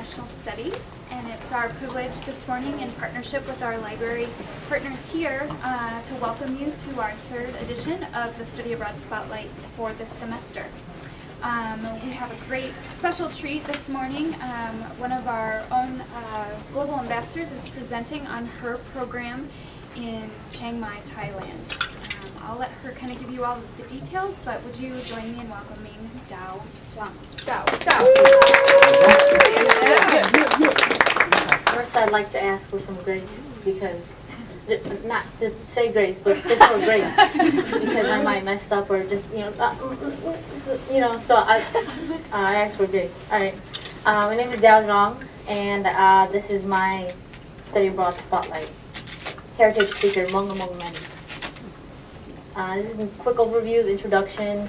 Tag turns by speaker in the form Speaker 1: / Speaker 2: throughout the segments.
Speaker 1: International Studies, and it's our privilege this morning in partnership with our library partners here to welcome you to our third edition of the Study Abroad Spotlight for this semester. We have a great special treat this morning. One of our own global ambassadors is presenting on her program in Chiang Mai, Thailand. I'll let her kind of give you all of the details, but would you join me in welcoming Dao Xiong? Dao.
Speaker 2: First, I'd like to ask for some grace, because, not to say grace, but just for grace, because I might mess up or just, so I ask for grace. All right. My name is Dao Xiong, and this is my Study Abroad Spotlight. Heritage speaker, Hmong many. This is a quick overview, the introduction,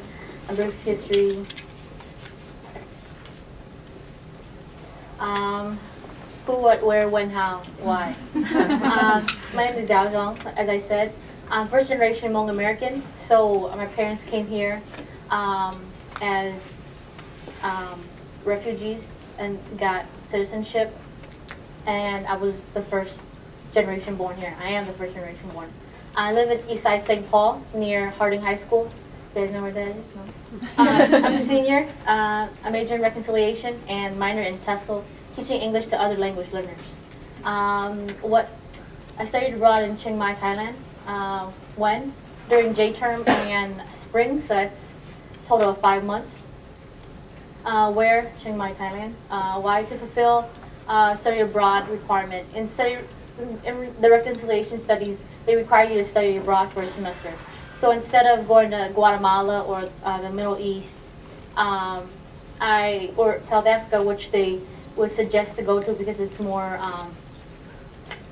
Speaker 2: a brief history. Who, what, where, when, how, why. My name is Dao Xiong, as I said. I'm first generation Hmong American, so my parents came here as refugees and got citizenship, and I was the first generation born here. I am the first generation born. I live in Eastside St. Paul, near Harding High School. You guys know where that is? No? I'm a senior. I major in reconciliation and minor in TESOL, teaching English to other language learners. I studied abroad in Chiang Mai, Thailand. During J-term and spring, so that's a total of 5 months. Where? Chiang Mai, Thailand. Why? To fulfill study abroad requirement. In the reconciliation studies, they require you to study abroad for a semester. So instead of going to Guatemala or the Middle East, or South Africa, which they would suggest to go to because it's more,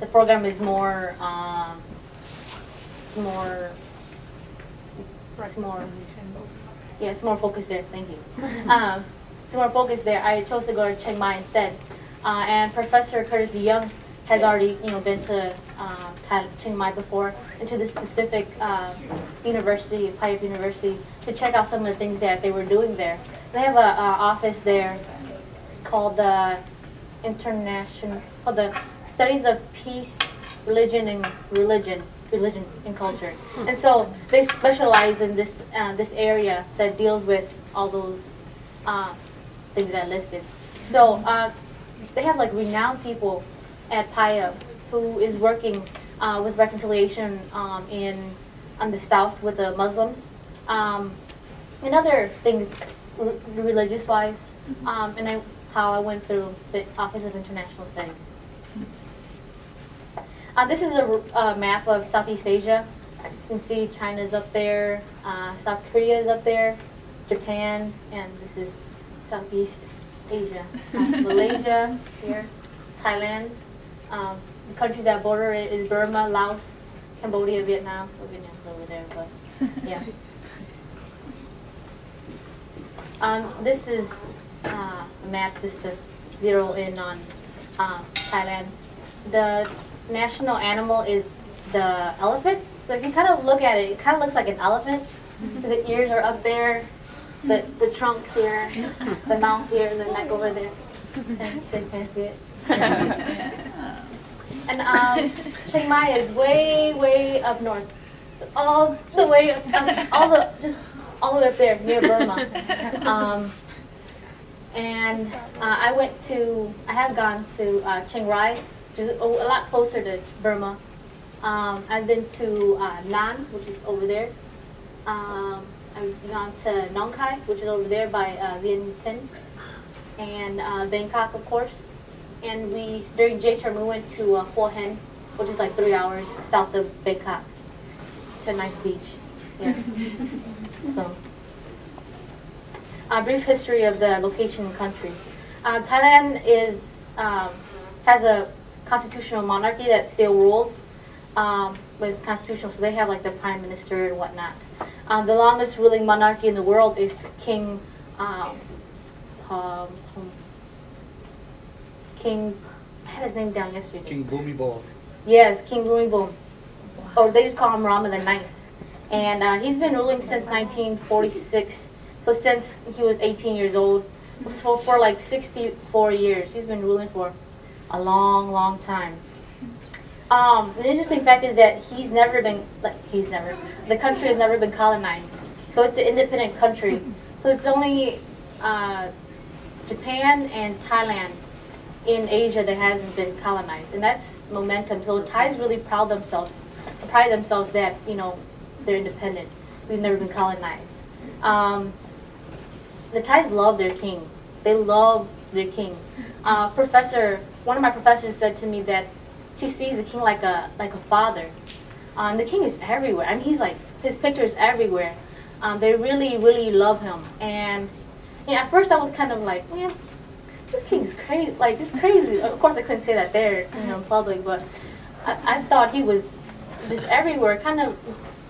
Speaker 2: the program is more focused there. Thank you. It's more focused there. I chose to go to Chiang Mai instead, and Professor Curtis Young has already, been to Chiang Mai before, and to this specific university, Pipe University, to check out some of the things that they were doing there. They have an office there called the the Studies of Peace, Religion and Culture, and so they specialize in this area that deals with all those things that I listed. So they have like renowned people at PIA who is working with reconciliation on the south with the Muslims and other things religious wise, and how I went through the Office of International Studies. This is a map of Southeast Asia. You can see China's up there, South Korea is up there, Japan, and this is Southeast Asia. Malaysia here, Thailand. The countries that border it is Burma, Laos, Cambodia, Vietnam. Well, Vietnam's over there, but yeah. This is a map just to zero in on Thailand. The national animal is the elephant. So if you kind of look at it, it kind of looks like an elephant. The ears are up there, the trunk here, the mouth here, and the neck over there. And you guys can't see it. And Chiang Mai is way up north. So all the way up, all the way up there near Burma. I have gone to Chiang Rai, which is a lot closer to Burma. I've been to Nan, which is over there. I've gone to Nong Khai, which is over there by Vien Tin, and Bangkok, of course. And during J-term, we went to Hua Hen, which is like 3 hours south of Bangkok, to a nice beach. Yeah. So, a brief history of the location and country. Thailand has a constitutional monarchy that still rules, but it's constitutional, so they have like the prime minister and whatnot. The longest ruling monarchy in the world is King. I had his name down yesterday.
Speaker 3: King Bhumibol.
Speaker 2: Yes, King Bhumibol. Or they just call him Rama the Ninth. And he's been ruling since 1946. So since he was 18 years old, So for like 64 years. He's been ruling for a long, long time. The interesting fact is that the country has never been colonized. So it's an independent country. So it's only Japan and Thailand in Asia that hasn't been colonized, and that's momentum. So Thais really pride themselves that they're independent. We've never been colonized. The Thais love their king. They love their king. One of my professors said to me that she sees the king like a father. The king is everywhere. I mean, his picture is everywhere. They really, really love him. And at first I was kind of like, man, this king is crazy. Like, it's crazy. Of course, I couldn't say that there, in public, but I thought he was just everywhere, kind of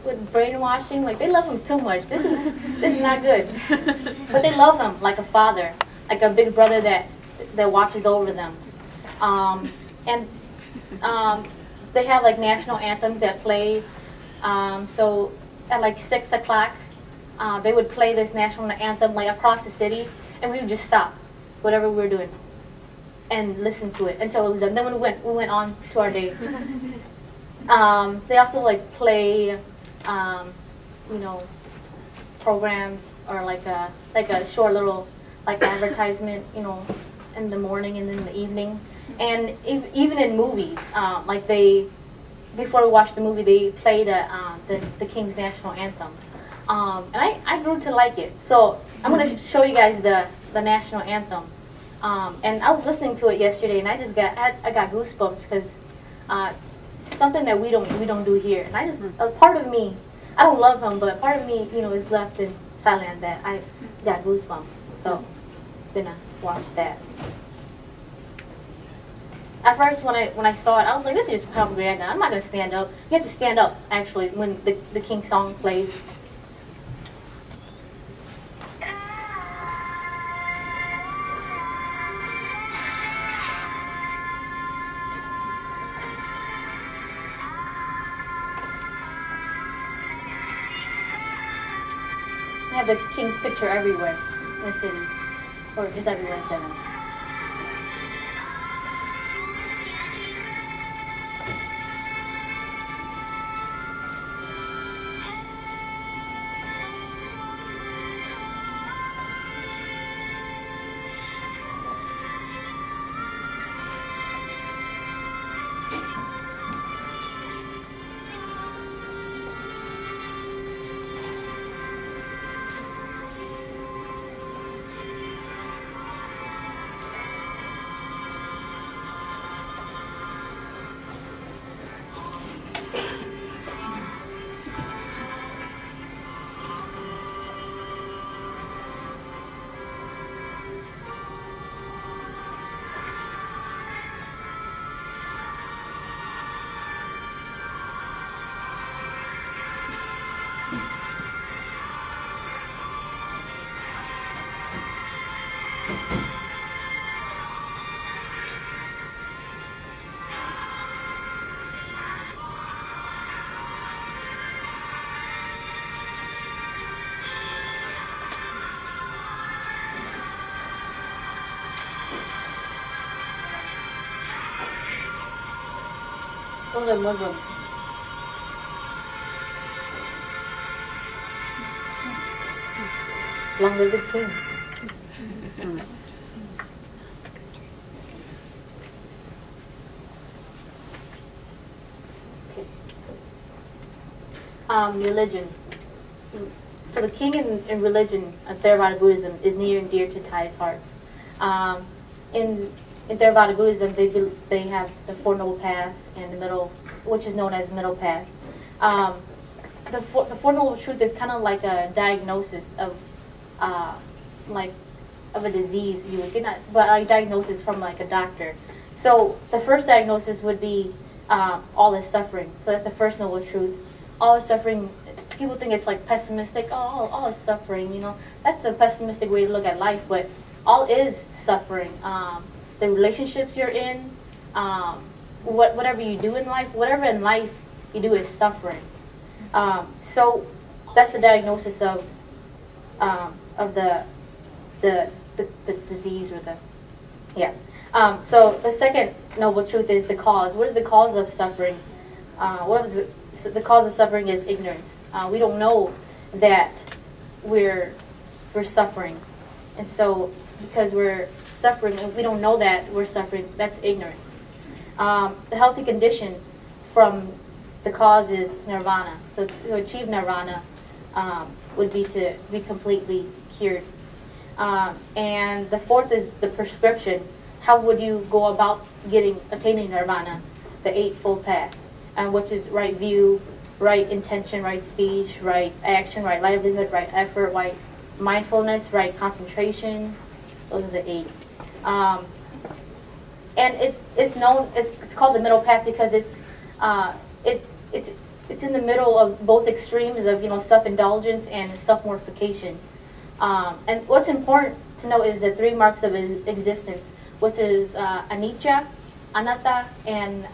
Speaker 2: with brainwashing. Like, they love him too much. This is not good. But they love him like a father, like a big brother that watches over them. And they have like national anthems that play. So at like 6 o'clock, they would play this national anthem like across the cities, and we would just stop whatever we were doing and listen to it until it was done. Then we went on to our day. They also like play, programs or like a short little like advertisement, in the morning and in the evening. And even in movies, before we watched the movie, they played the King's national anthem. And I grew to like it. So I'm going to show you guys the national anthem. And I was listening to it yesterday, and I got goosebumps because something that we don't do here. And a part of me, I don't love him, but part of me, is left in Thailand that I got goosebumps. So I'm gonna watch that. At first, when I saw it, I was like, this is just propaganda. I'm not gonna stand up. You have to stand up actually when the King song plays. They have the King's picture everywhere in the cities, or just everywhere in general. Those are Muslims. Long live the King. Religion. So the King in religion, Theravada Buddhism, is near and dear to Thais' hearts. In Theravada Buddhism, they have the Four Noble Paths and the middle, which is known as the middle path. The Four Noble Truth is kind of like a diagnosis of a disease, you would say, not, but a diagnosis from like a doctor. So the first diagnosis would be all is suffering. So that's the first noble truth. All is suffering. People think it's like pessimistic. Oh, all is suffering. That's a pessimistic way to look at life. But all is suffering. The relationships you're in, whatever you do in life, whatever in life you do is suffering. So that's the diagnosis of the the disease or the, yeah. So the second noble truth is the cause. What is the cause of suffering? The cause of suffering is ignorance. We don't know that we're suffering. And so because we're suffering and we don't know that we're suffering, that's ignorance. The healthy condition from the cause is nirvana. So to achieve nirvana would be to be completely cured. And the fourth is the prescription. How would you go about attaining nirvana? The Eightfold Path, which is right view, right intention, right speech, right action, right livelihood, right effort, right mindfulness, right concentration. Those are the 8. And it's called the middle path because it's in the middle of both extremes of self-indulgence and self-mortification. And what's important to know is the 3 marks of existence, which is anicca, anatta, and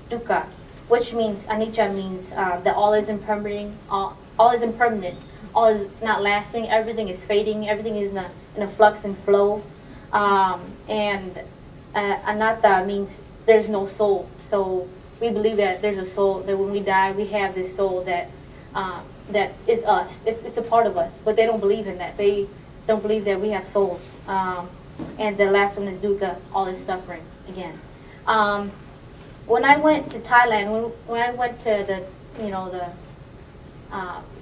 Speaker 2: dukkha, which means anicca means that all is impermanent, all is impermanent, all is not lasting, everything is fading, everything is in a flux and flow. And anatta means there's no soul. So we believe that there's a soul, that when we die, we have this soul that that is us. It's a part of us, but they don't believe in that. They don't believe that we have souls. And the last one is dukkha, all is suffering again. When I went to Thailand, when I went to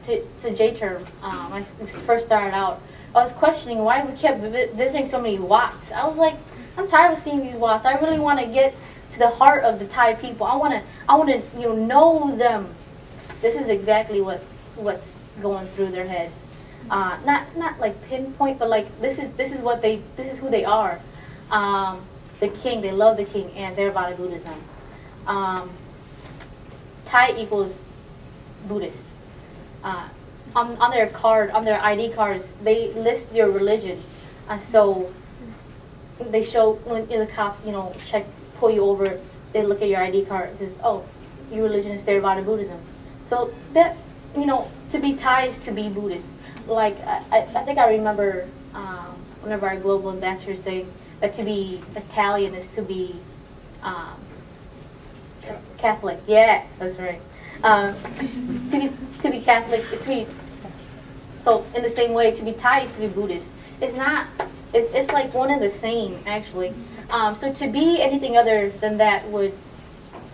Speaker 2: to J-term, when I first started out, I was questioning why we kept visiting so many Wats. I was like, I'm tired of seeing these Wats. I really want to get to the heart of the Thai people. I want to know them. This is exactly what's going through their heads. Not like pinpoint, but like this is who they are. The king, they love the king, and Theravada Buddhism. Thai equals Buddhist. On their card, on their ID cards, they list your religion. So they show when the cops, pull you over, they look at your ID card. It says, "Oh, your religion is Theravada Buddhism." So that to be Thai is to be Buddhist. Like I think I remember whenever our global ambassadors say that to be Italian is to be Catholic. Yeah, that's right. To be Catholic, so in the same way, to be Thai is to be Buddhist. It's like one and the same, actually. So to be anything other than that would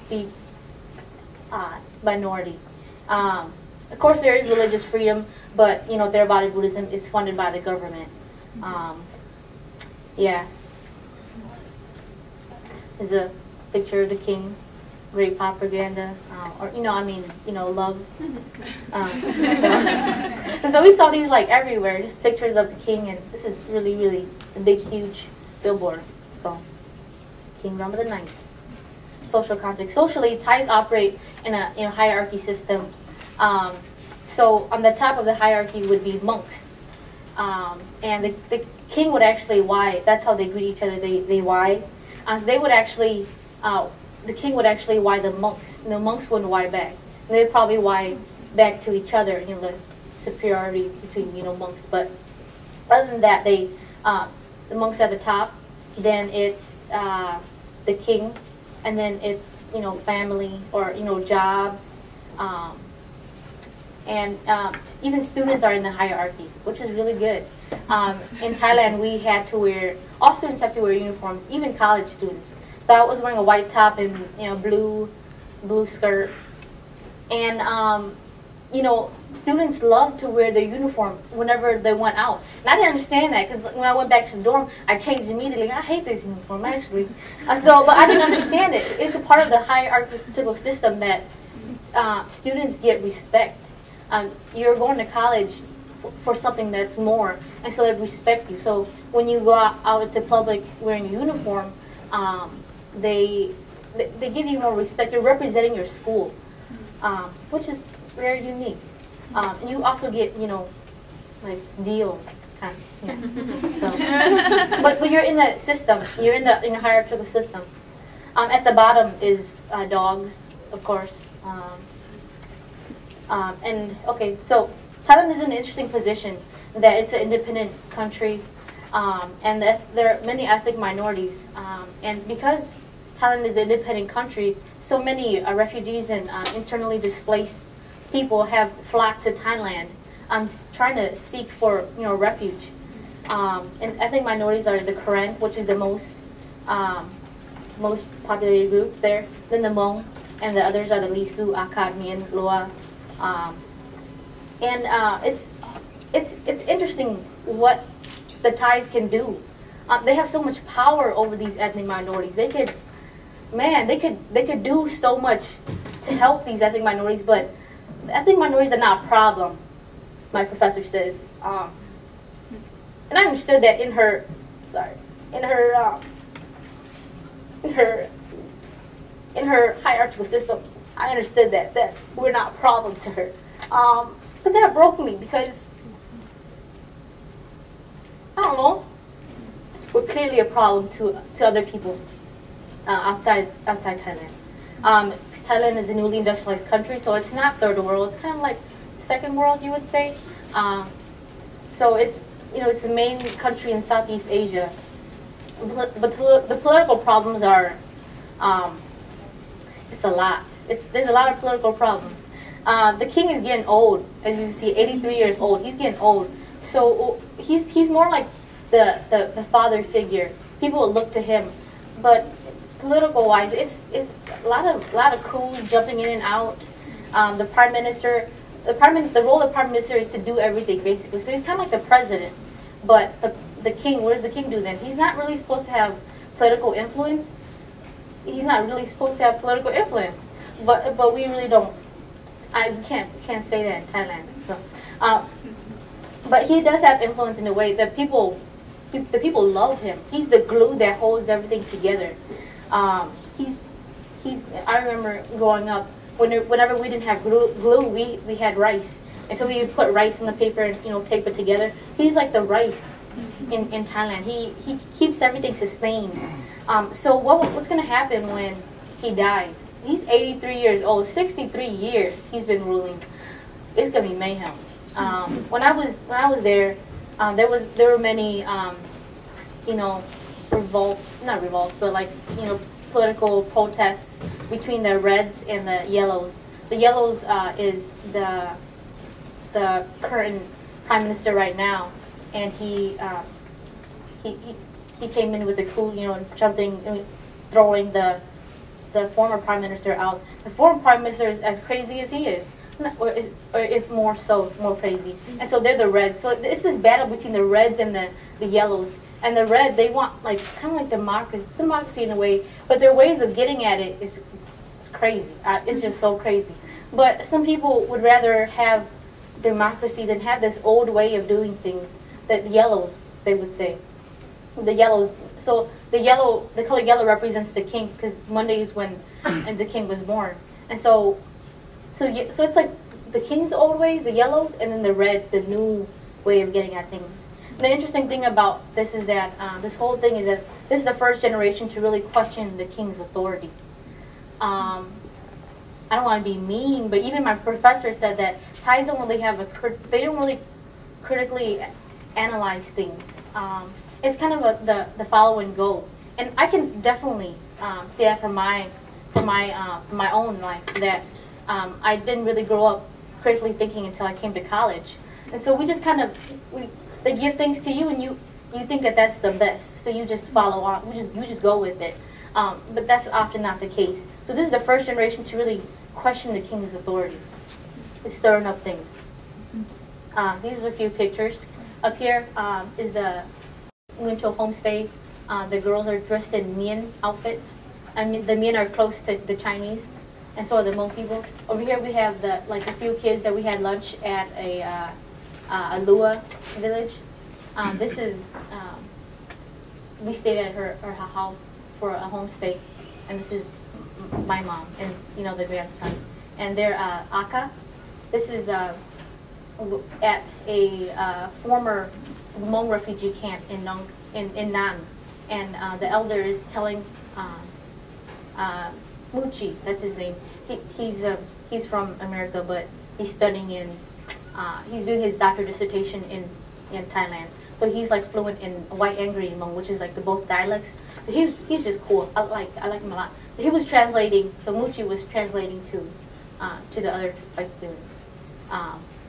Speaker 2: be minority. Of course, there is religious freedom, but Theravada Buddhism is funded by the government. Yeah. There's a picture of the king. Great propaganda, love. So we saw these like everywhere, just pictures of the king, and this is really, really a big, huge billboard. So, King Rama IX. Social context. Socially, Thais operate in a hierarchy system. So on the top of the hierarchy would be monks, and the king would actually Y. That's how they greet each other. They Y. So they would actually. The king would actually Y the monks. The monks wouldn't Y back. And they'd probably Y back to each other, the superiority between, monks. But other than that, the monks are at the top. Then it's the king. And then it's, family or, jobs. And even students are in the hierarchy, which is really good. In Thailand, all students had to wear uniforms, even college students. So I was wearing a white top and blue skirt, and students loved to wear their uniform whenever they went out. And I didn't understand that because when I went back to the dorm, I changed immediately. I hate this uniform actually. But I didn't understand it. It's a part of the hierarchical system that students get respect. You're going to college for something that's more, and so they respect you. So when you go out into public wearing a uniform. They give you more respect. They're representing your school, which is very unique. And you also get, like deals. But you're in the system. You're in the hierarchical system. At the bottom is dogs, of course. And okay, so Thailand is in an interesting position that it's an independent country. And there are many ethnic minorities. And because Thailand is an independent country, so many refugees and internally displaced people have flocked to Thailand, trying to seek for refuge. And ethnic minorities are the Karen, which is the most populated group there. Then the Hmong, and the others are the Lisu, Akad, Mien, Loa. It's interesting what the Thais can do. They have so much power over these ethnic minorities. They could do so much to help these ethnic minorities, but the ethnic minorities are not a problem, my professor says. And I understood that in her hierarchical system. I understood that we're not a problem to her. But that broke me because, I don't know, we're clearly a problem to other people outside Thailand. Thailand is a newly industrialized country, so it's not third world. It's kind of like second world, you would say. So it's the main country in Southeast Asia. But the political problems are, it's a lot. There's a lot of political problems. The king is getting old, as you see, 83 years old. He's getting old. So he's more like the father figure. People will look to him. But political-wise, it's a lot of coups jumping in and out. The prime minister, the role of prime minister is to do everything basically. So he's kind of like the president. But the king, what does the king do then? He's not really supposed to have political influence. He's not really supposed to have political influence. But we really don't. We can't say that in Thailand. So, but he does have influence in a way that the people love him. He's the glue that holds everything together. I remember growing up, whenever we didn't have glue, we had rice. And so we would put rice in the paper and tape it together. He's like the rice in Thailand. He keeps everything sustained. So what's going to happen when he dies? He's 83 years old. 63 years he's been ruling. It's going to be mayhem. When I was there, there were many revolts, not revolts, but like political protests between the Reds and the Yellows. The Yellows is the current prime minister right now, and he came in with a coup, jumping, throwing the former prime minister out. The former prime minister is as crazy as he is, or if more crazy. And so they're the Reds. So it's this battle between the Reds and the Yellows. And the Red, they want kind of like democracy in a way, but their ways of getting at it is crazy. It's just so crazy. But some people would rather have democracy than have this old way of doing things. The Yellows, they would say. The Yellows. So the color yellow represents the king, because Monday is when the king was born. And so it's like the king's old ways, the Yellows, and then the Reds, the new way of getting at things. The interesting thing about this is that this whole thing is that this is the first generation to really question the king's authority. I don't want to be mean, but even my professor said that Thais don't really critically analyze things. It's kind of the follow and go, and I can definitely say that from my own life that I didn't really grow up critically thinking until I came to college, and so we just they give things to you, and you think that that's the best, so you just follow on. You just go with it, but that's often not the case. So this is the first generation to really question the king's authority. It's stirring up things. These are a few pictures. Up here is the winter homestay. The girls are dressed in Mien outfits. I mean, the Mien are close to the Chinese, and so are the Hmong people. Over here we have a few kids that we had lunch at a Lua village. This is, we stayed at her house for a homestay, and this is my mom and the grandson. And they're Aka. This is at a former Hmong refugee camp in Nan, and the elder is telling Muchi, that's his name. He's from America, but he's studying he's doing his doctoral dissertation in Thailand. So he's like fluent in White Angry Hmong, which is like the both dialects. But he's just cool. I like him a lot. So he was translating. So Muchi was translating to the other white students.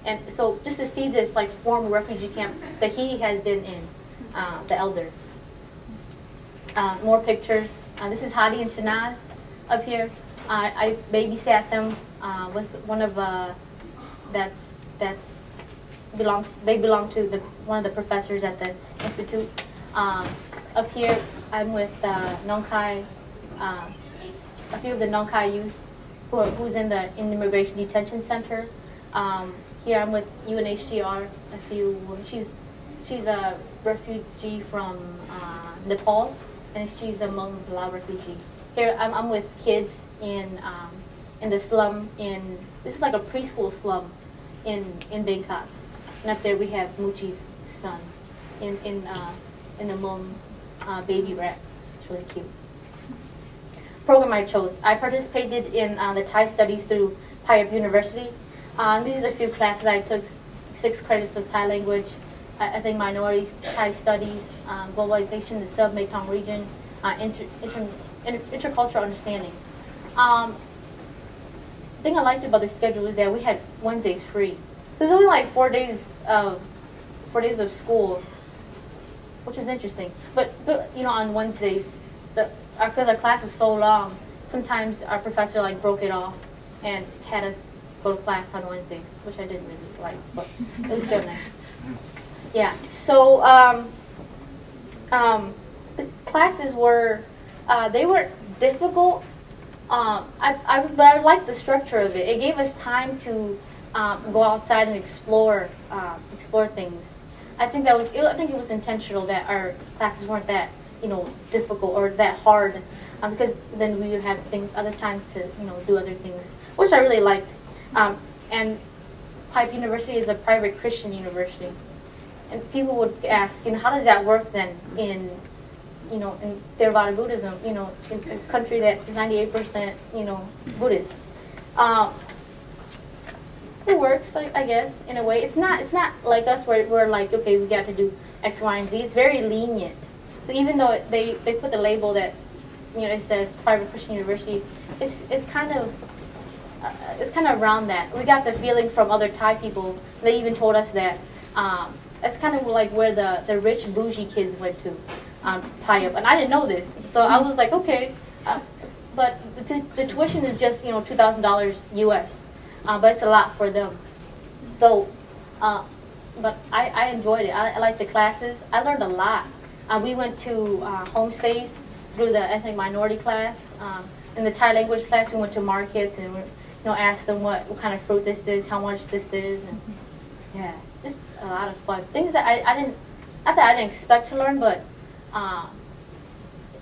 Speaker 2: And so just to see this like former refugee camp that he has been in, the elder. More pictures. This is Hadi and Shanaz up here. I babysat them with one of they belong to one of the professors at the institute. Up here, I'm with Nong Khai, a few of the Nong Khai youth who's in the immigration detention center. Here I'm with UNHCR. She's a refugee from Nepal, and she's a Hmong Lao refugee. Here I'm with kids in the slum this is like a preschool slum in Bangkok. And up there we have Muchi's son in the Hmong baby wrap. It's really cute. Program I chose. I participated in the Thai studies through Pai University. These are a few classes I took. 6 credits of Thai language, ethnic minorities, Thai studies, globalization, the sub-Mekong region, intercultural understanding. The thing I liked about the schedule is that we had Wednesdays free. There's only like 4 days of school, which was interesting. But you know, on Wednesdays, because our class was so long, sometimes our professor like broke it off and had us go to class on Wednesdays, which I didn't really like, but it was still nice. Yeah. So the classes were they were difficult. But I liked the structure of it. It gave us time to go outside and explore things. I think it was intentional that our classes weren't that difficult or that hard, because then we would have other times to do other things, which I really liked. And Pipe University is a private Christian university, and people would ask, how does that work then in Theravada Buddhism, in a country that is 98% Buddhist. It works, I guess, in a way. It's not like us where we're like, okay, we got to do X, Y, and Z. It's very lenient. So even though they put the label that it says private Christian university, it's kind of around that. We got the feeling from other Thai people. They even told us that that's kind of like where the rich bougie kids went to. Payab, and I didn't know this, so I was like, okay, but the tuition is just $2,000 US, but it's a lot for them. So, but I enjoyed it. I liked the classes. I learned a lot. We went to homestays through the ethnic minority class. In the Thai language class, we went to markets and asked them what kind of fruit this is, how much this is, and yeah, just a lot of fun. Things that I didn't expect to learn, but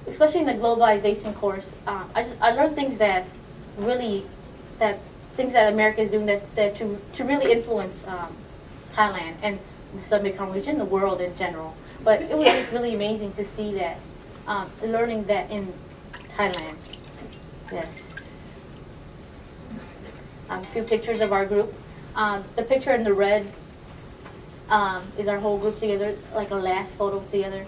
Speaker 2: especially in the globalization course, I learned things that America is doing that to really influence Thailand and the sub-Mekong region, the world in general. But it was just really amazing to see that, learning that in Thailand. Yes. A few pictures of our group. The picture in the red is our whole group together, like a last photo together.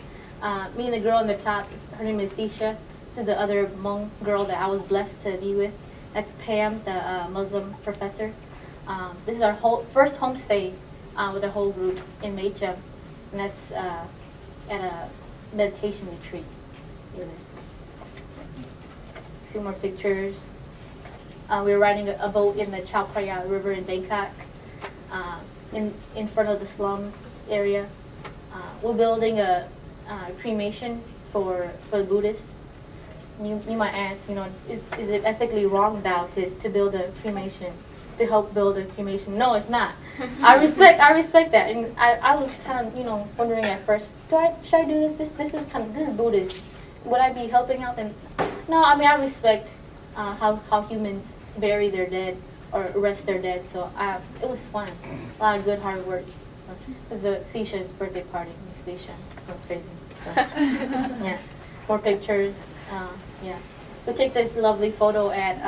Speaker 2: Me and the girl on the top, her name is Sisha. This is the other Hmong girl that I was blessed to be with. That's Pam, the Muslim professor. This is our first homestay with the whole group in Mecham, and that's at a meditation retreat. A few more pictures. We were riding a boat in the Chao Phraya River in Bangkok, in front of the slums area. We're building a cremation for the Buddhists. You might ask, is it ethically wrong, Dao, to build a cremation, to help build a cremation? No, it's not. I respect that, and I was kind of wondering at first, should I do this? This is Buddhist. Would I be helping out? And no, I mean I respect how humans bury their dead or rest their dead. So it was fun, a lot of good hard work. It was Sisha's birthday party. Sisha, I'm crazy. So, yeah, more pictures. Yeah, we take this lovely photo at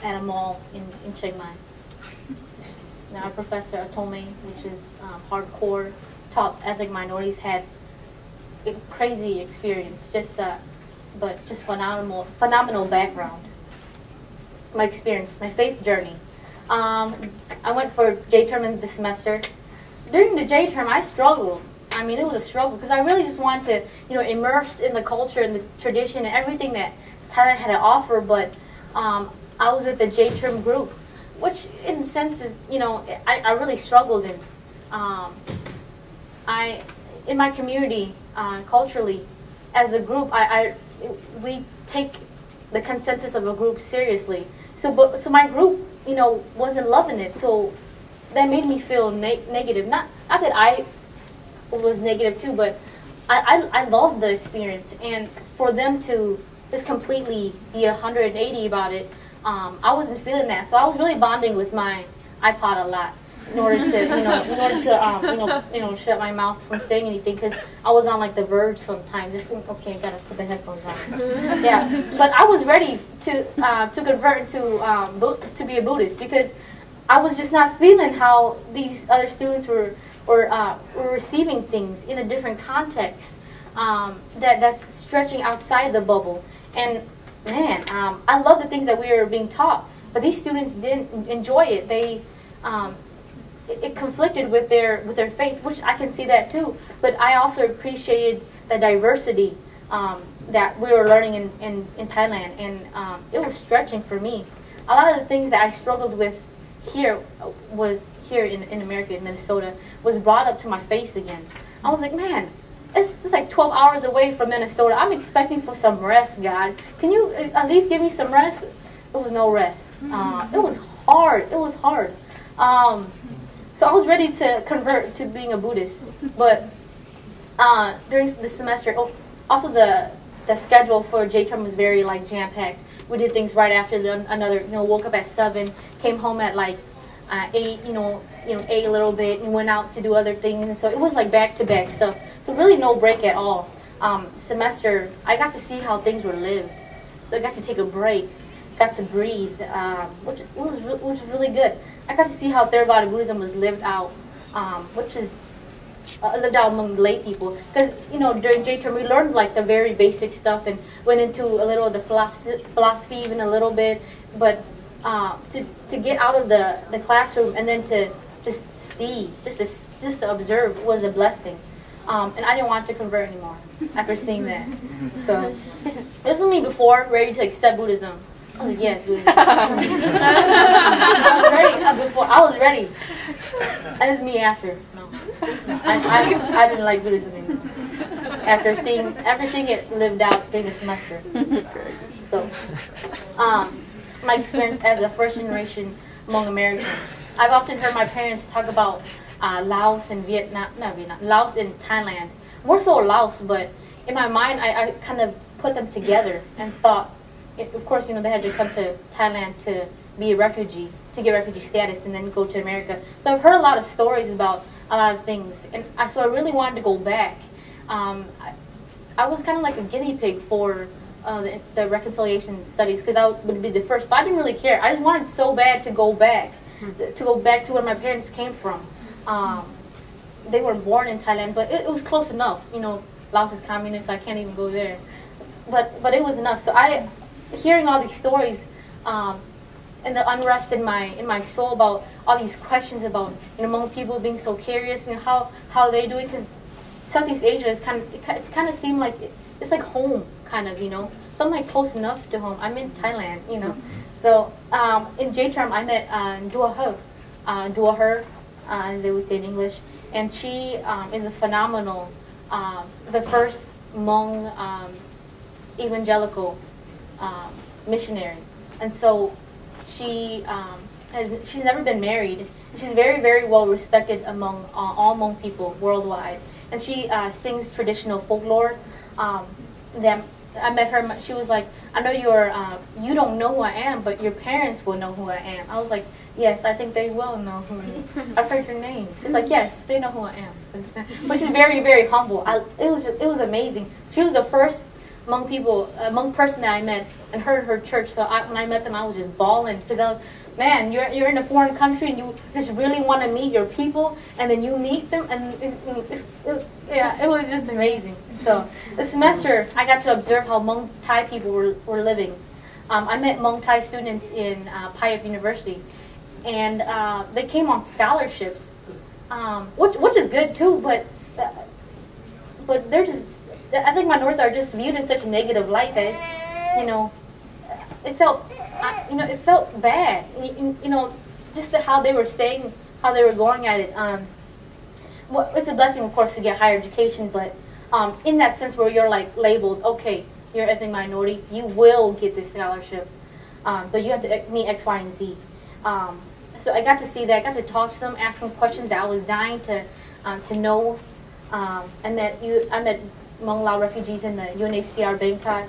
Speaker 2: a mall in Chiang Mai. Now our professor Atome, which is hardcore taught ethnic minorities had a crazy experience, but just phenomenal background. My experience, my faith journey. I went for J term in the semester. During the J term, I struggled. I mean, it was a struggle because I really just wanted to, immerse in the culture and the tradition and everything that Thailand had to offer. But I was with the J term group, which in a sense is, I really struggled in. In my community, culturally, as a group, we take the consensus of a group seriously. So my group, wasn't loving it. So that made me feel negative. Not that I was negative too, but I loved the experience. And for them to just completely be 180 about it, I wasn't feeling that. So I was really bonding with my iPod a lot in order to, shut my mouth from saying anything, because I was on like the verge sometimes. Just think, okay, gotta put the headphones on. Yeah, but I was ready to convert to be a Buddhist, because I was just not feeling how these other students were receiving things in a different context that's stretching outside the bubble. And man, I love the things that we were being taught, but these students didn't enjoy it. It conflicted with their faith, which I can see that too. But I also appreciated the diversity that we were learning in Thailand, and it was stretching for me. A lot of the things that I struggled with here in America, in Minnesota, was brought up to my face again. I was like, man, it's like 12 hours away from Minnesota. I'm expecting for some rest, God. Can you at least give me some rest? It was no rest. It was hard. It was hard. So I was ready to convert to being a Buddhist, but during the semester, also the schedule for J term was very like jam-packed. We did things right after another. Woke up at 7, came home at like 8. Ate a little bit and went out to do other things. And so it was like back-to-back stuff. So really no break at all. Semester, I got to see how things were lived. So I got to take a break, got to breathe, which was really good. I got to see how Theravada Buddhism was lived out, which is lived out among lay people. Because during J term we learned like the very basic stuff and went into a little of the philosophy even a little bit, but to get out of the classroom and then to just see, just to observe was a blessing. And I didn't want to convert anymore after seeing that. So this was me before, ready to accept Buddhism. I was like, yes, Buddhism. I was ready before. I was ready. And it's me after. No, I didn't like Buddhism anymore. After seeing it lived out during the semester. So, my experience as a first generation Hmong American, I've often heard my parents talk about Laos and Laos and Thailand. More so Laos, but in my mind, I kind of put them together and thought, of course, they had to come to Thailand to be a refugee, to get refugee status, and then go to America. So I've heard a lot of stories about a lot of things, and so I really wanted to go back. I was kind of like a guinea pig for the reconciliation studies, because I would be the first, but I didn't really care. I just wanted so bad to go back to where my parents came from. They were born in Thailand, but it was close enough. Laos is communist, so I can't even go there. But it was enough. So hearing all these stories, and the unrest in my soul about all these questions about Hmong people being so curious and how they do it, because Southeast Asia is kind of seemed like it's like home, kind of, So I'm like close enough to home. I'm in Thailand, So in J term I met Dua Her, as they would say in English, and she is a phenomenal, the first Hmong evangelical missionary, and so she's never been married. She's very, very well respected among all Hmong people worldwide, and she sings traditional folklore. I met her. She was like, "I know you don't know who I am, but your parents will know who I am." I was like, "Yes, I think they will know who I am. I've heard your name." She's like, "Yes, they know who I am." But she's very, very humble. It was amazing. She was the first Hmong person that I met and heard her church. So when I met them, I was just bawling, because man, you're in a foreign country and you just really want to meet your people, and then you meet them, and it was just amazing. So the semester, I got to observe how Hmong Thai people were living. I met Hmong Thai students in Payap University, and they came on scholarships, which is good too, but they're just, I think minorities are just viewed in such a negative light that it felt bad. Just how they were saying, how they were going at it. Well, it's a blessing, of course, to get higher education, but in that sense where you're like labeled, okay, you're ethnic minority, you will get this scholarship, but you have to meet X, Y, and Z. So I got to see that. I got to talk to them, ask them questions that I was dying to know. I met Hmong Lao refugees in the UNHCR Bangkok,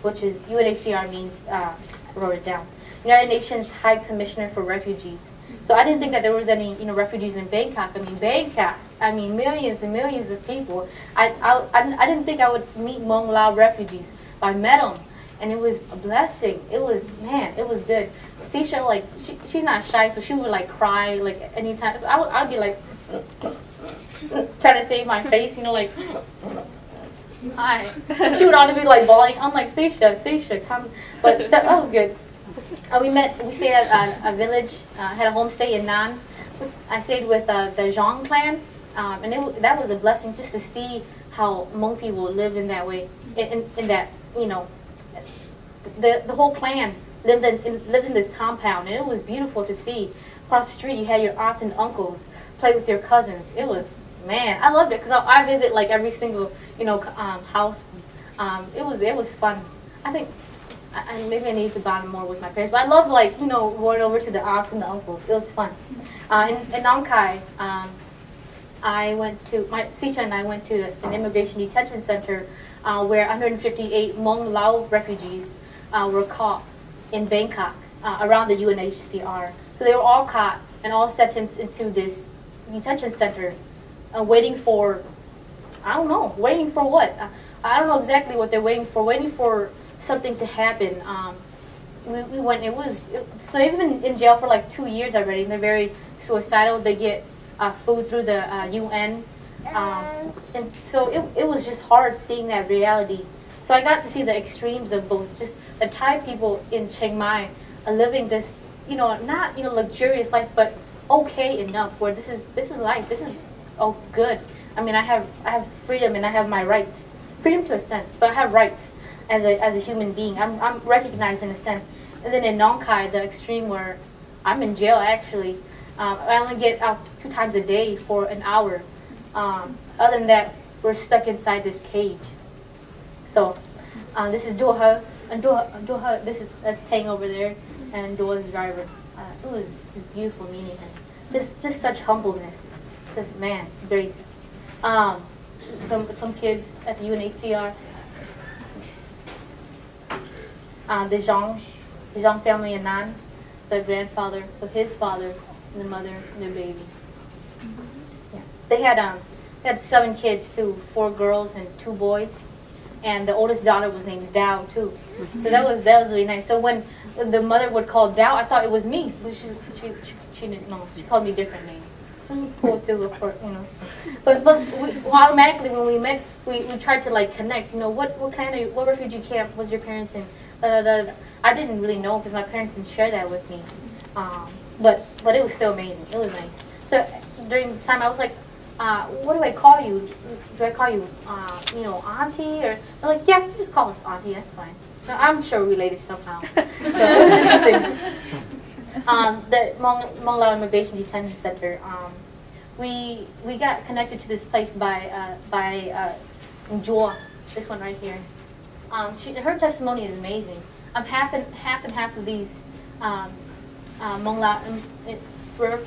Speaker 2: which is, UNHCR means, I wrote it down, United Nations High Commissioner for Refugees. So I didn't think that there was any refugees in Bangkok. Bangkok, millions and millions of people. I didn't think I would meet Hmong Lao refugees, but I met them, and it was a blessing. It was good. Sisha, like, she's not shy, so she would like cry like anytime. So I'd be like trying to save my face, like, hi. And she would always be like bawling. I'm like, Sisha, come. But that was good. We stayed at a village, had a homestay in Nan. I stayed with the Xiong clan, and that was a blessing just to see how Hmong people live in that way. In that, the whole clan lived in this compound, and it was beautiful to see. Across the street, you had your aunts and uncles play with your cousins. It was, man, I loved it because I visit like every single house. It was fun. I think maybe I need to bond more with my parents, but I love going over to the aunts and the uncles. It was fun. In Nong Khai, Sisha and I went to an immigration detention center where 158 Hmong Lao refugees were caught in Bangkok around the UNHCR. So they were all caught and all sentenced into this detention center, waiting for, I don't know, waiting for what? I don't know exactly what they're waiting for something to happen. We went, so they've been in jail for like 2 years already, and they're very suicidal. They get food through the UN. And so it was just hard seeing that reality. So I got to see the extremes of both. Just the Thai people in Chiang Mai are living this, not luxurious life, but okay enough where this is life. This is good. I have freedom and I have my rights. Freedom to a sense, but I have rights as a human being. I'm recognized in a sense. And then in Nong Khai, the extreme where I'm in jail actually. I only get out 2 times a day for an hour. Other than that, we're stuck inside this cage. So this is Doha, and Doha, that's Tang over there, and Doha's driver. It was just beautiful meeting him. Just such humbleness. Just, man, grace. Some kids at the UNHCR. The Xiong family in Nan, the grandfather, so his father and the mother and their baby. Yeah. They had 7 kids too, 4 girls and 2 boys, and the oldest daughter was named Dao too. So that was really nice. So when the mother would call Dao, I thought it was me, but she didn't know. She called me a different name. Which is cool too, of course, But automatically when we met, we tried to like connect. What clan are you? What refugee camp was your parents in? I didn't really know because my parents didn't share that with me. But it was still amazing. It was nice. So during this time, I was like, what do I call you? Do I call you, auntie? Or they're like, yeah, just call us auntie. That's fine. So I'm sure we're related somehow. So it was interesting. The Hmong Lao Immigration Detention Center. We got connected to this place by Joa, this one right here. Her testimony is amazing. Half and half of these Hmong Lao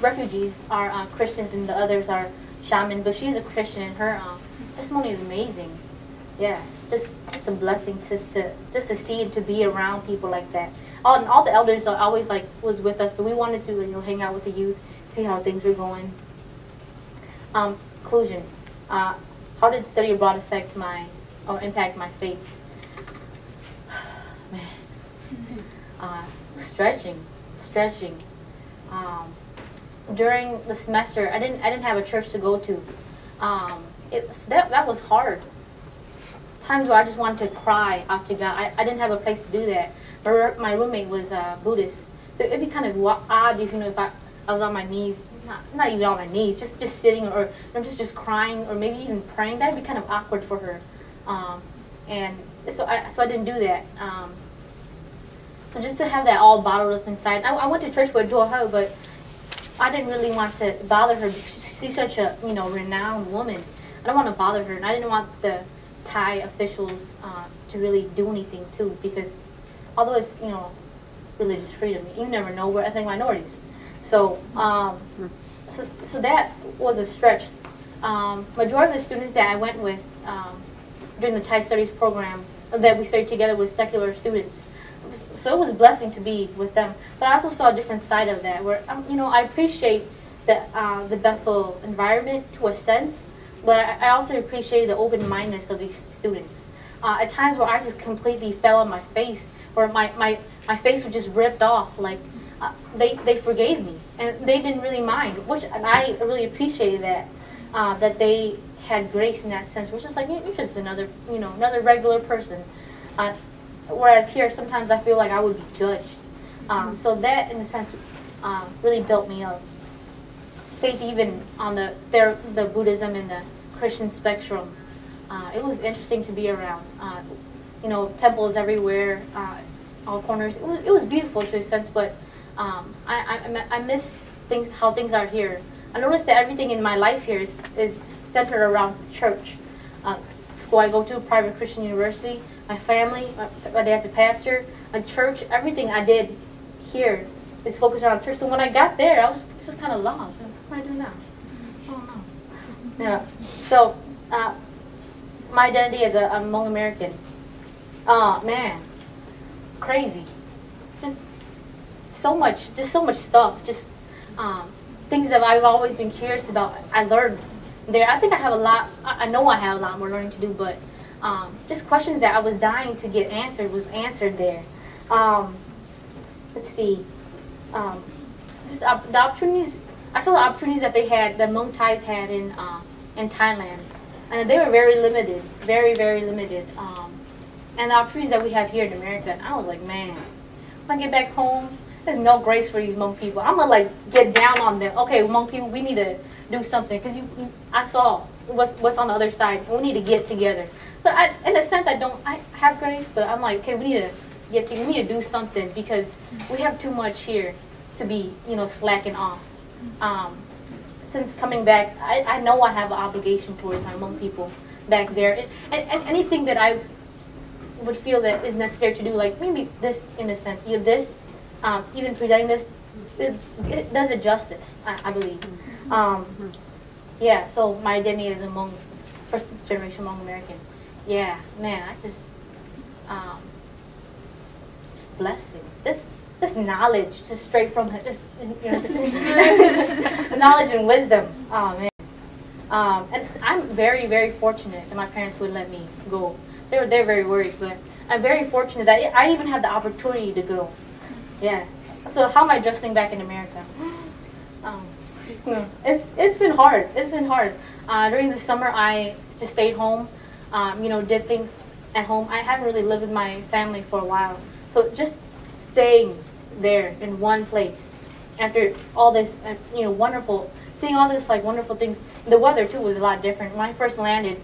Speaker 2: refugees are Christians, and the others are shaman. But she's a Christian, and her testimony is amazing. Yeah, just a blessing just to see and to be around people like that. All the elders are always was with us, but we wanted to hang out with the youth, see how things were going. Conclusion. How did study abroad affect impact my faith? Man, stretching. During the semester, I didn't have a church to go to. That was hard. Times where I just wanted to cry out to God. I didn't have a place to do that. My roommate was Buddhist, so it'd be kind of odd if if I was on my knees, not even on my knees, just sitting or just crying or maybe even praying. That'd be kind of awkward for her, and so I didn't do that. So just to have that all bottled up inside. I went to church with Joa, but I didn't really want to bother her because she's such a renowned woman. I don't want to bother her, and I didn't want the Thai officials to really do anything too, because although it's religious freedom, you never know we're ethnic minorities. So so that was a stretch. Majority of the students that I went with during the Thai studies program that we studied together was secular students. So it was a blessing to be with them. But I also saw a different side of that, where I appreciate the Bethel environment to a sense, but I also appreciate the open-mindedness of these students. At times where I just completely fell on my face, where my face was just ripped off, like they forgave me and they didn't really mind, and I really appreciated that that they had grace in that sense. We're just like, you're just another regular person. Whereas here, sometimes I feel like I would be judged. So that, in a sense, really built me up. Faith, even on the Buddhism and the Christian spectrum, it was interesting to be around. Temples everywhere, all corners. It was beautiful to a sense, but I miss how things are here. I noticed that everything in my life here is centered around the church. School I go to, private Christian university, my family, my dad's a pastor, a church, everything I did here is focused around church. So when I got there, I was just kind of lost. What do I do now? Oh no. Yeah. So my identity as a Hmong American. Oh man, crazy. Just so much stuff. Just things that I've always been curious about. I learned there. I think I have a lot. I know I have a lot more learning to do, but just questions that I was dying to get answered was answered there. Let's see. Just the opportunities. I saw the opportunities that they had, that Hmong Thais had in Thailand, and they were very limited, very limited. And the opportunities that we have here in America, and I was like, man, when I get back home, there's no grace for these Hmong people. I'm gonna get down on them. Okay, Hmong people, we need to do something, because I saw what's on the other side. We need to get together. But in a sense, I have grace, but I'm like, okay, we need to get together. We need to do something, because we have too much here to be, slacking off. Since coming back, I know I have an obligation towards my Hmong people back there, and anything that I would feel that is necessary to do, like maybe this, in a sense, this, even presenting this, it does it justice, I believe. Yeah, so my identity is a Hmong, first generation Hmong American. Yeah, man, I just blessing. This knowledge, just straight from just knowledge and wisdom. Oh man. And I'm very fortunate that my parents would let me go. They're very worried, but I'm very fortunate that I even have the opportunity to go. Yeah. So how am I adjusting back in America? It's been hard. It's been hard. During the summer, I just stayed home. Did things at home. I haven't really lived with my family for a while, so just staying there in one place after all this, wonderful, seeing all this wonderful things. The weather too was a lot different. When I first landed,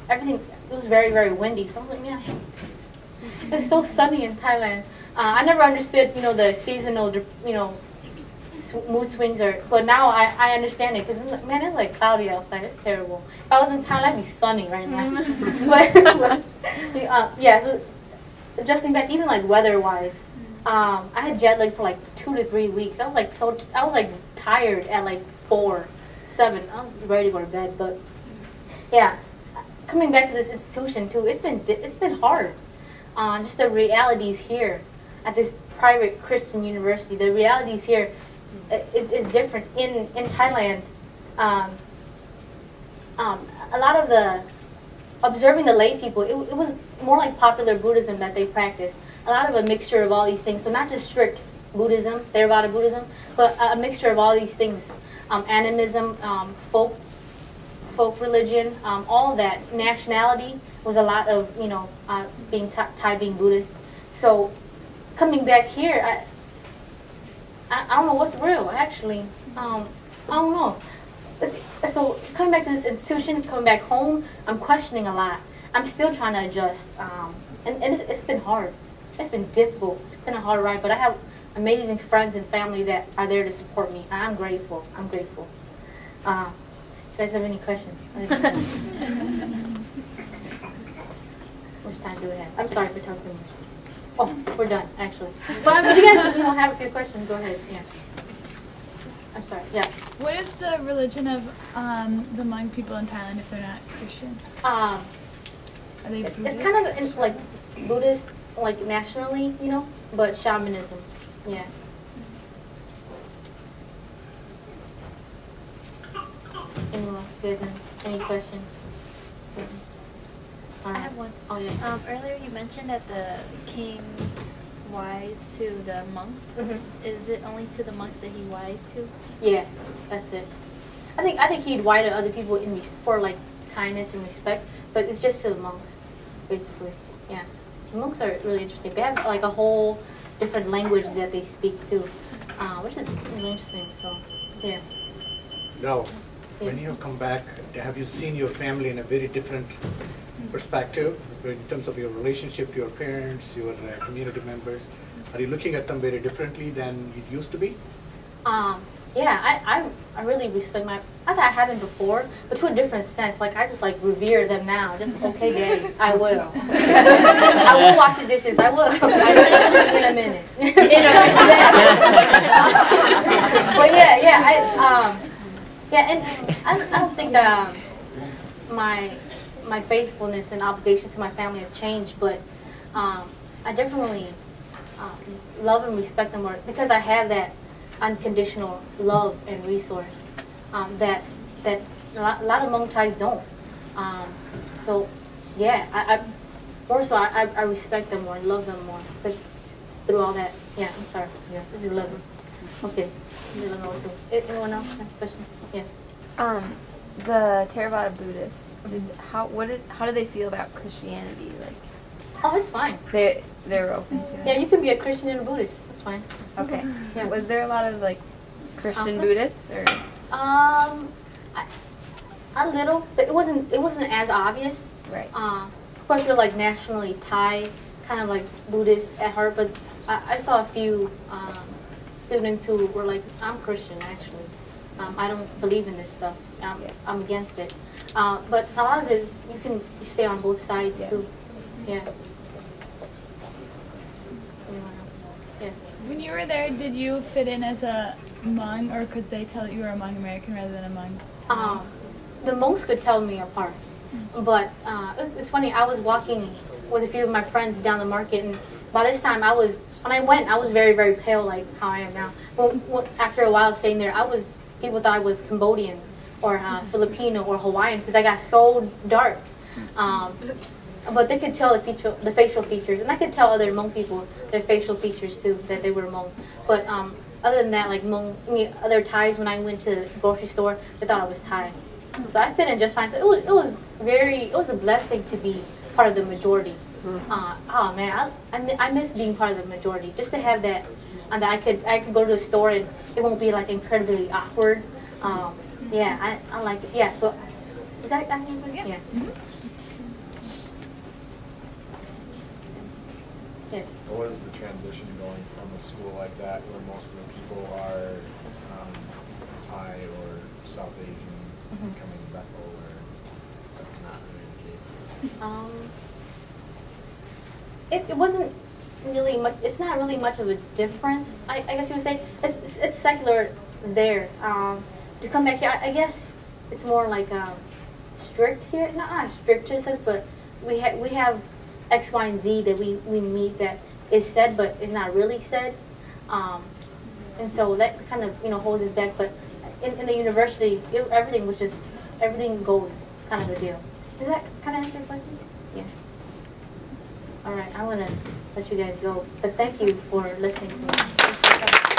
Speaker 2: everything, it was very windy. So I was like, man, it's so sunny in Thailand. I never understood, the seasonal, mood swings but now I understand it, because man, it's cloudy outside. It's terrible. If I was in Thailand, it'd be sunny right now. Yeah. So adjusting back, even weather-wise, I had jet lag for 2 to 3 weeks. I was tired at 4, 7. I was ready to go to bed. But yeah, coming back to this institution too, it's been hard. Just the realities here at this private Christian university, the realities here is different. In Thailand, a lot of the observing the lay people, it was more like popular Buddhism that they practice. A lot of a mixture of all these things. So not just strict Buddhism, Theravada Buddhism, but a mixture of all these things, animism, folk religion, all of that. Nationality was a lot of, being Thai, being Buddhist. So coming back here, I don't know what's real, actually. I don't know. So coming back to this institution, coming back home, I'm questioning a lot. I'm still trying to adjust, and it's been hard. It's been difficult. It's been a hard ride, but I have amazing friends and family that are there to support me. I'm grateful. I'm grateful. You guys have any questions? How much time do we have? I'm sorry for talking too much. Oh, we're done, actually. But if you guys have a few questions, go ahead. Yeah. I'm sorry. Yeah.
Speaker 1: What is the religion of the Hmong people in Thailand if they're not Christian? Are they Buddhist?
Speaker 2: It's kind of like Buddhist, like nationally, but shamanism. Yeah. Anyone? Good. Any questions?
Speaker 3: I have one.
Speaker 2: Oh yeah.
Speaker 3: Earlier you mentioned that the king wise to the monks.
Speaker 2: Mm-hmm.
Speaker 3: Is it only to the monks that he wise to?
Speaker 2: Yeah, that's it. I think he'd wise to other people for like kindness and respect, but it's just to the monks, basically. Yeah. The monks are really interesting. They have like a whole different language that they speak too, which is really interesting. So, yeah.
Speaker 4: Now, when you come back, have you seen your family in a very different perspective in terms of your relationship to your parents, your community members? Are you looking at them very differently than you used to be?
Speaker 2: Yeah, I really respect not that I haven't before, but to a different sense. Like, I just like revere them now. Just, okay, Daddy, I will. I will wash the dishes. I will. I will in a minute. But and I don't think my faithfulness and obligation to my family has changed, but I definitely love and respect them more because I have that unconditional love and resource that a lot of Hmong Thais don't. So yeah, I respect them more, love them more through all that. Yeah, I'm sorry. Yeah, this is 11. Okay, this is 11. Anyone else have a question? Yes.
Speaker 5: The Theravada Buddhists, how do they feel about Christianity? Like,
Speaker 2: oh, it's fine.
Speaker 5: They're open to it.
Speaker 2: Yeah, you can be a Christian and a Buddhist. That's fine.
Speaker 5: Okay.
Speaker 2: Yeah.
Speaker 5: Was there a lot of like Christian Buddhists or?
Speaker 2: A little, but it wasn't as obvious.
Speaker 5: Right.
Speaker 2: Of course, we're like nationally Thai, kind of like Buddhist at heart, but I saw a few students who were like, I'm Christian actually. I don't believe in this stuff. I'm against it. But a lot of it is you stay on both sides too. Yeah. Yes.
Speaker 1: When you were there, did you fit in as a Hmong, or could they tell that you were a Hmong American rather than a Hmong?
Speaker 2: The monks could tell me apart, but it's funny. I was walking with a few of my friends down the market, and by this time when I went, I was very, very pale, like how I am now. Well, after a while of staying there, people thought I was Cambodian or Filipino or Hawaiian because I got so dark. But they could tell the facial features, and I could tell other Hmong people their facial features too, that they were Hmong. But other than that, like other Thais, when I went to the grocery store, they thought I was Thai. So I fit in just fine. So it was a blessing to be part of the majority. Oh man, I miss being part of the majority. Just to have that, and that I could go to the store and it won't be like incredibly awkward. Yeah, I like it. Yeah. So is that yeah. Yes.
Speaker 6: What is the transition going from a school like that where most of the people are Thai or South Asian coming back over? That's not really the case.
Speaker 2: It wasn't really much. It's not really much of a difference. I guess you would say it's secular there. To come back here, I guess it's more like strict here. Not strict in a sense, but we have X, Y, and Z that we meet that is said, but is not really said, and so that kind of holds us back. But in the university, everything goes kind of a deal. Does that kind of answer your question? Yeah. All right, I'm gonna let you guys go, but thank you for listening to me. welcome.